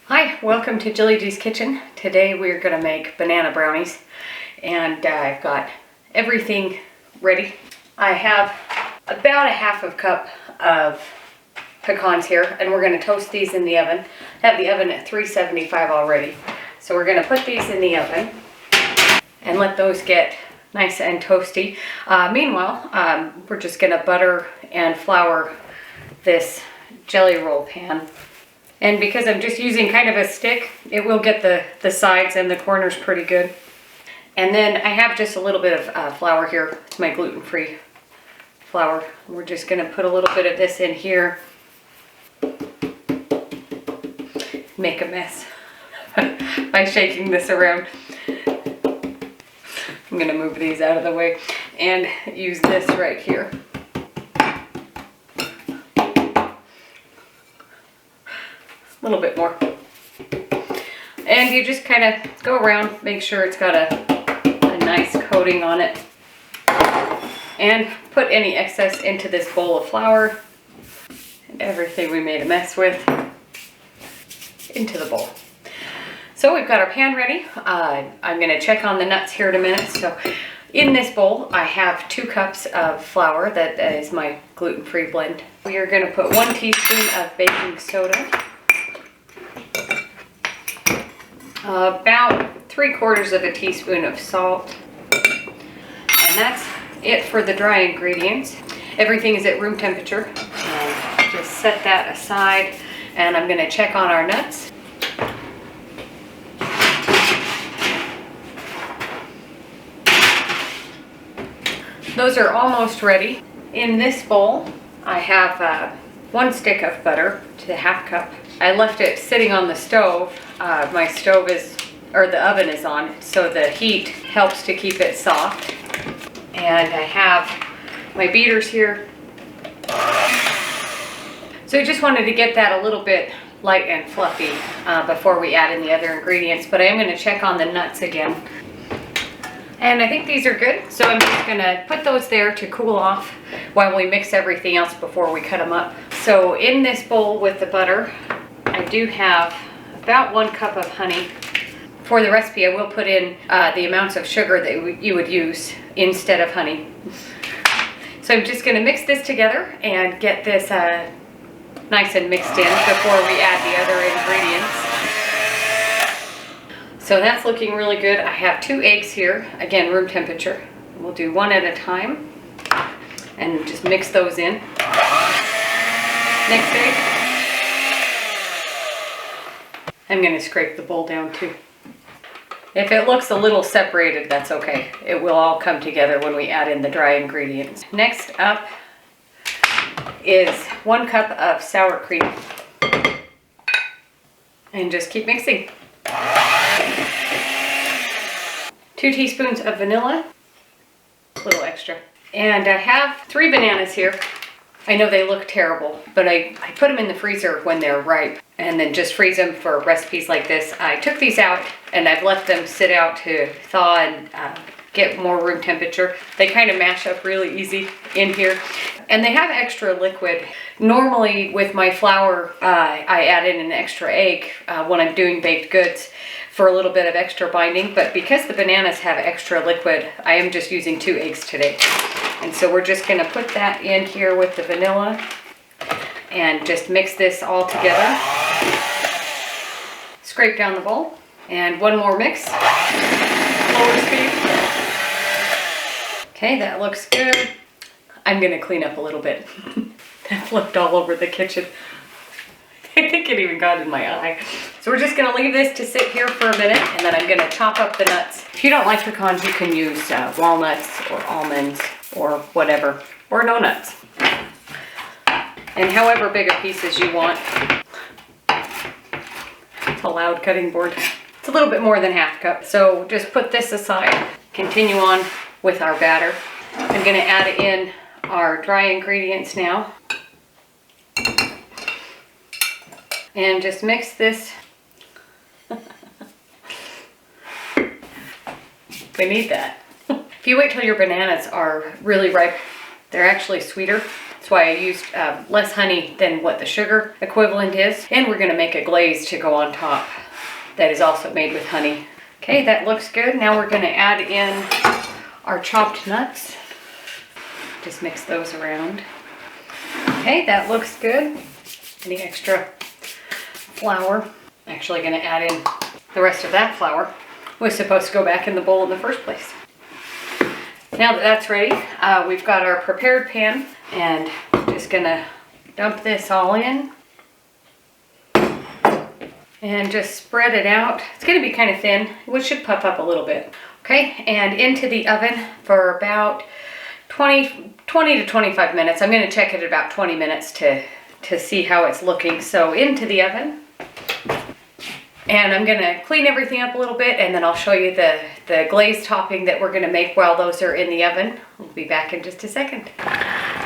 Hi, welcome to Jilly G's Kitchen. Today we're going to make banana brownies, and I've got everything ready. I have about a half a cup of pecans here, and we're going to toast these in the oven. I have the oven at 375 already, so we're going to put these in the oven and let those get nice and toasty. Meanwhile, we're just going to butter and flour this jelly roll pan. And because I'm just using kind of a stick, it will get the sides and the corners pretty good. And then I have just a little bit of flour here. It's my gluten-free flour. We're just going to put a little bit of this in here. Make a mess by shaking this around. I'm going to move these out of the way and use this right here. A little bit more. And you just kind of go around, make sure it's got a nice coating on it. And put any excess into this bowl of flour and everything we made a mess with into the bowl. So we've got our pan ready. I'm going to check on the nuts here in a minute. So in this bowl, I have 2 cups of flour. That is my gluten-free blend. We are going to put 1 teaspoon of baking soda. About 3/4 of a teaspoon of salt. And that's it for the dry ingredients. Everything is at room temperature. Just set that aside, and I'm going to check on our nuts. Those are almost ready. In this bowl, I have 1 stick of butter to the 1/2 cup. I left it sitting on the stove. My stove the oven is on, so the heat helps to keep it soft. And I have my beaters here. So I just wanted to get that a little bit light and fluffy before we add in the other ingredients, but I am going to check on the nuts again. And I think these are good, so I'm just going to put those there to cool off while we mix everything else before we cut them up. So in this bowl with the butter, I do have about 1 cup of honey. For the recipe, I will put in the amounts of sugar that you would use instead of honey. So I'm just going to mix this together and get this nice and mixed in before we add the other ingredients. So that's looking really good. I have 2 eggs here, again room temperature. We'll do 1 at a time and just mix those in. Next egg. I'm going to scrape the bowl down too. If it looks a little separated, that's okay. It will all come together when we add in the dry ingredients. Next up is 1 cup of sour cream. And just keep mixing. 2 teaspoons of vanilla, a little extra. And I have 3 bananas here. I know they look terrible, but I put them in the freezer when they're ripe and then just freeze them for recipes like this. I took these out and I've left them sit out to thaw and get more room temperature. They kind of mash up really easy in here. And they have extra liquid. Normally with my flour, I add in an extra egg when I'm doing baked goods for a little bit of extra binding, but because the bananas have extra liquid, I am just using 2 eggs today. And so we're just going to put that in here with the vanilla and just mix this all together. Scrape down the bowl and 1 more mix. Lower speed. Okay, that looks good. I'm going to clean up a little bit. That flipped all over the kitchen. I think it even got in my eye. So we're just going to leave this to sit here for a minute, and then I'm going to chop up the nuts. If you don't like pecans, you can use walnuts or almonds or whatever, or no nuts. And however big a pieces you want. It's a loud cutting board. It's a little bit more than 1/2 cup. So just put this aside. Continue on with our batter. I'm going to add in our dry ingredients now. And just mix this. We need that. If you wait till your bananas are really ripe They're actually sweeter. That's why I used less honey than what the sugar equivalent is. And we're gonna make a glaze to go on top that is also made with honey. Okay, that looks good. Now we're gonna add in our chopped nuts. Just mix those around. Okay, that looks good. Any extra flour? Actually gonna add in the rest of that flour. Was supposed to go back in the bowl in the first place. Now that that's ready, we've got our prepared pan, and just gonna dump this all in and just spread it out. It's gonna be kind of thin, which should puff up a little bit. Okay, and into the oven for about 20 to 25 minutes. I'm gonna check it at about 20 minutes to see how it's looking. So into the oven. And I'm gonna clean everything up a little bit, and then I'll show you the glaze topping that we're gonna make while those are in the oven. We'll be back in just a second.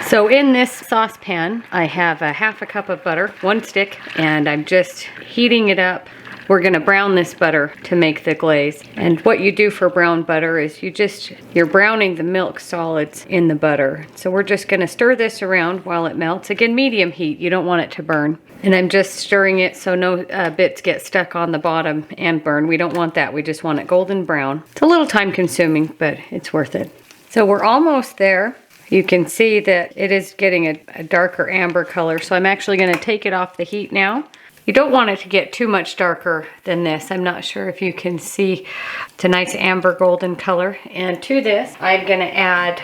So in this saucepan, I have a half a cup of butter, 1 stick, and I'm just heating it up. We're gonna brown this butter to make the glaze. And what you do for brown butter is you're browning the milk solids in the butter. So we're just gonna stir this around while it melts. Again, medium heat, you don't want it to burn. And I'm just stirring it so no bits get stuck on the bottom and burn. We don't want that, we just want it golden brown. It's a little time consuming, but it's worth it. So we're almost there. You can see that it is getting a darker amber color. So I'm actually gonna take it off the heat now. You don't want it to get too much darker than this. I'm not sure if you can see. It's a nice amber golden color. And to this, I'm gonna add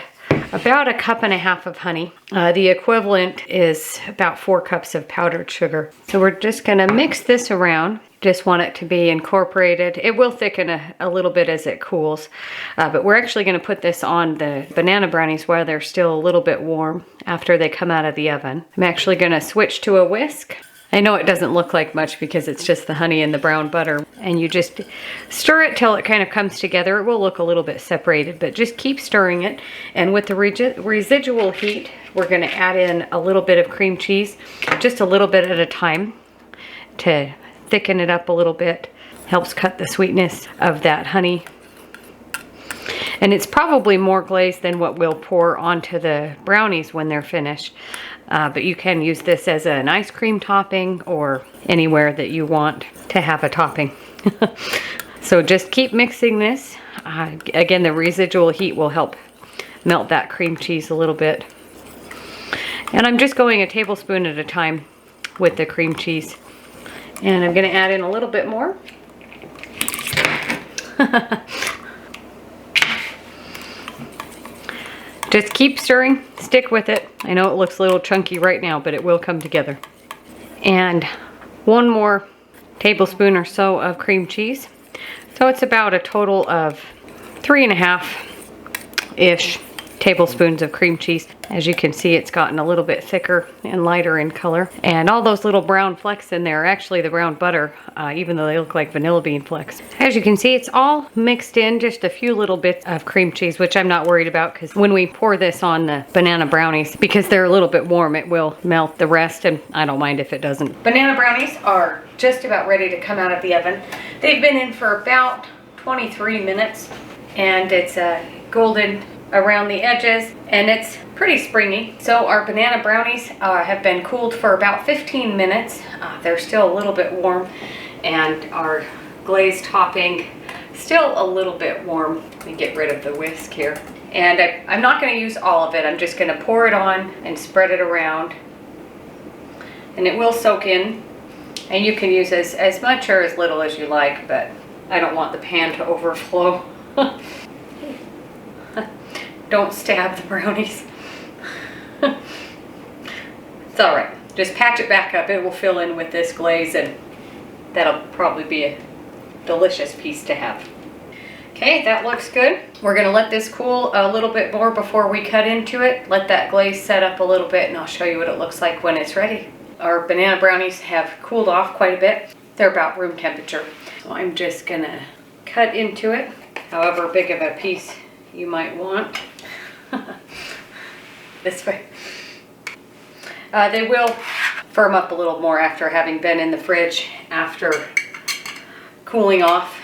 about 1.5 cups of honey. The equivalent is about 4 cups of powdered sugar. So we're just gonna mix this around. Just want it to be incorporated. It will thicken a little bit as it cools, but we're actually gonna put this on the banana brownies while they're still a little bit warm after they come out of the oven. I'm actually gonna switch to a whisk. I know it doesn't look like much because it's just the honey and the brown butter, and you just stir it till it kind of comes together. It will look a little bit separated, but just keep stirring it. And with the residual heat, we're gonna add in a little bit of cream cheese, just a little bit at a time to thicken it up a little bit. Helps cut the sweetness of that honey. And it's probably more glaze than what we'll pour onto the brownies when they're finished. But you can use this as an ice cream topping or anywhere that you want to have a topping. So just keep mixing this. Again, the residual heat will help melt that cream cheese a little bit. And I'm just going a tablespoon at a time with the cream cheese. And I'm gonna add in a little bit more. Just keep stirring, stick with it. I know it looks a little chunky right now, but it will come together. And 1 more tablespoon or so of cream cheese. So it's about a total of 3.5-ish tablespoons of cream cheese. As you can see, it's gotten a little bit thicker and lighter in color. And all those little brown flecks in there are actually the brown butter, even though they look like vanilla bean flecks. As you can see, it's all mixed in, just a few little bits of cream cheese, which I'm not worried about because when we pour this on the banana brownies, because they're a little bit warm, it will melt the rest, and I don't mind if it doesn't. Banana brownies are just about ready to come out of the oven. They've been in for about 23 minutes, and it's golden around the edges, and it's pretty springy. So our banana brownies have been cooled for about 15 minutes. They're still a little bit warm, and our glaze topping still a little bit warm. Let me get rid of the whisk here. And I'm not going to use all of it. I'm just going to pour it on and spread it around, and it will soak in. And you can use as much or as little as you like, but I don't want the pan to overflow. Don't stab the brownies. It's all right. Just patch it back up. It will fill in with this glaze, and that'll probably be a delicious piece to have. Okay, that looks good. We're gonna let this cool a little bit more before we cut into it. Let that glaze set up a little bit, and I'll show you what it looks like when it's ready. Our banana brownies have cooled off quite a bit. They're about room temperature. So I'm just gonna cut into it, however big of a piece you might want. This way. They will firm up a little more after having been in the fridge after cooling off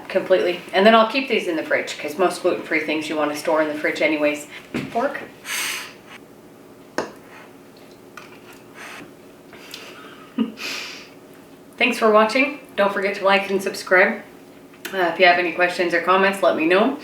completely. And then I'll keep these in the fridge because most gluten-free things you want to store in the fridge anyways. Fork. Thanks for watching. Don't forget to like and subscribe. If you have any questions or comments, let me know.